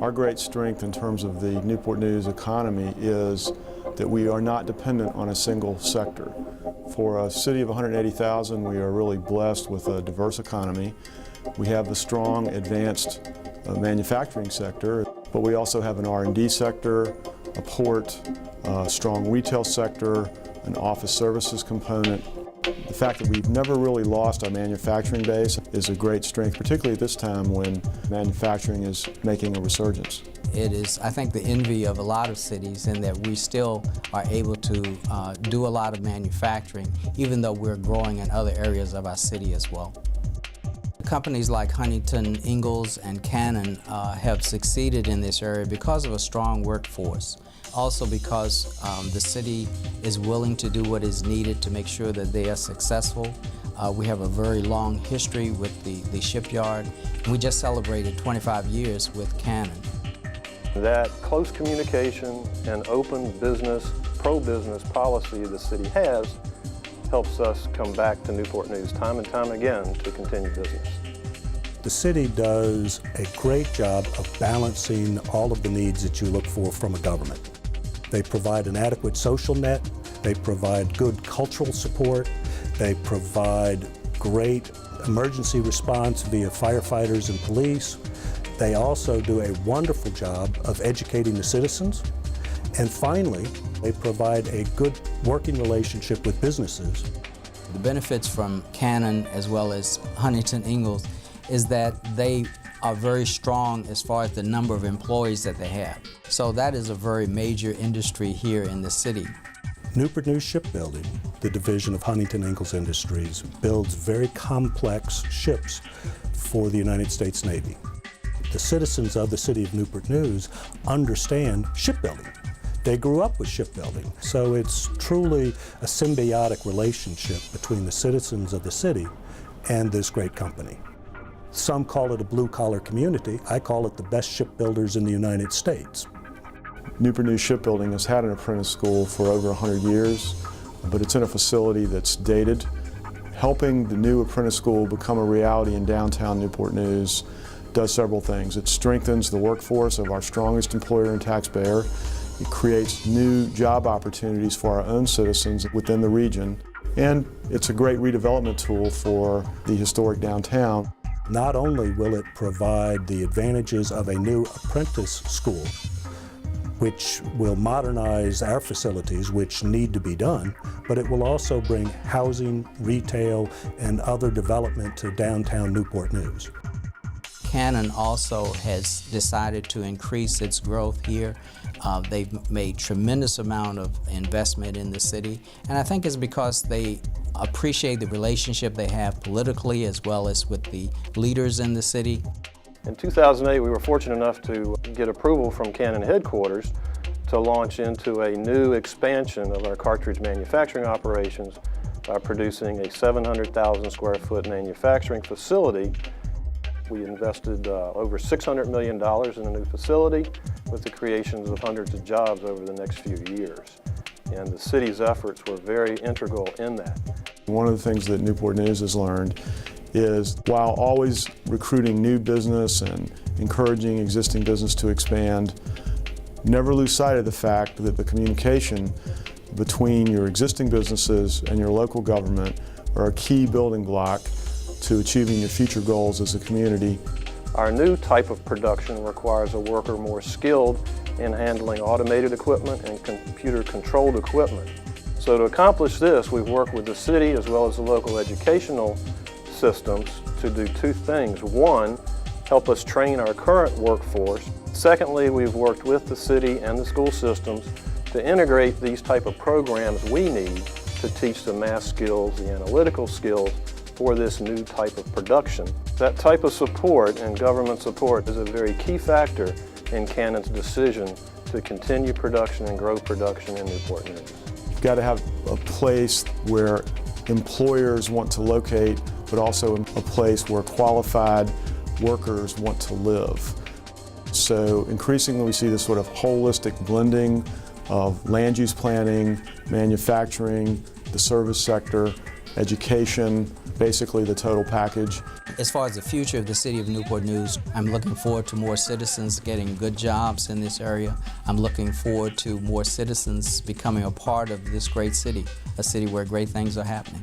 Our great strength in terms of the Newport News economy is that we are not dependent on a single sector. For a city of 180,000, we are really blessed with a diverse economy. We have the strong, advanced manufacturing sector, but we also have an R&D sector, a port, a strong retail sector, an office services component. The fact that we've never really lost our manufacturing base is a great strength, particularly at this time when manufacturing is making a resurgence. It is, I think, the envy of a lot of cities in that we still are able to do a lot of manufacturing, even though we're growing in other areas of our city as well. Companies like Huntington, Ingalls, and Canon have succeeded in this area because of a strong workforce. Also because the city is willing to do what is needed to make sure that they are successful. We have a very long history with the shipyard. We just celebrated 25 years with Canon. That close communication and open business, pro-business policy the city has helps us come back to Newport News time and time again to continue business. The city does a great job of balancing all of the needs that you look for from a government. They provide an adequate social net, they provide good cultural support, they provide great emergency response via firefighters and police. They also do a wonderful job of educating the citizens. And finally, they provide a good working relationship with businesses. The benefits from Canon as well as Huntington Ingalls is that they are very strong as far as the number of employees that they have. So that is a very major industry here in the city. Newport News Shipbuilding, the division of Huntington Ingalls Industries, builds very complex ships for the United States Navy. The citizens of the city of Newport News understand shipbuilding. They grew up with shipbuilding, so it's truly a symbiotic relationship between the citizens of the city and this great company. Some call it a blue-collar community. I call it the best shipbuilders in the United States. Newport News Shipbuilding has had an apprentice school for over 100 years, but it's in a facility that's dated. Helping the new apprentice school become a reality in downtown Newport News does several things. It strengthens the workforce of our strongest employer and taxpayer. It creates new job opportunities for our own citizens within the region. And it's a great redevelopment tool for the historic downtown. Not only will it provide the advantages of a new apprentice school, which will modernize our facilities, which need to be done, but it will also bring housing, retail, and other development to downtown Newport News. Canon also has decided to increase its growth here. They've made tremendous amount of investment in the city, and I think it's because they appreciate the relationship they have politically as well as with the leaders in the city. In 2008, we were fortunate enough to get approval from Canon headquarters to launch into a new expansion of our cartridge manufacturing operations by producing a 700,000 square foot manufacturing facility. We invested over $600 million in a new facility with the creations of hundreds of jobs over the next few years. And the city's efforts were very integral in that. One of the things that Newport News has learned is while always recruiting new business and encouraging existing business to expand, never lose sight of the fact that the communication between your existing businesses and your local government are a key building block to achieving your future goals as a community. Our new type of production requires a worker more skilled in handling automated equipment and computer-controlled equipment. So to accomplish this, we've worked with the city as well as the local educational systems to do two things. One, help us train our current workforce. Secondly, we've worked with the city and the school systems to integrate these type of programs we need to teach the math skills, the analytical skills for this new type of production. That type of support and government support is a very key factor in Canon's decision to continue production and grow production in Newport News. You've got to have a place where employers want to locate, but also a place where qualified workers want to live. So increasingly we see this sort of holistic blending of land use planning, manufacturing, the service sector, education, basically the total package. As far as the future of the city of Newport News, I'm looking forward to more citizens getting good jobs in this area. I'm looking forward to more citizens becoming a part of this great city, a city where great things are happening.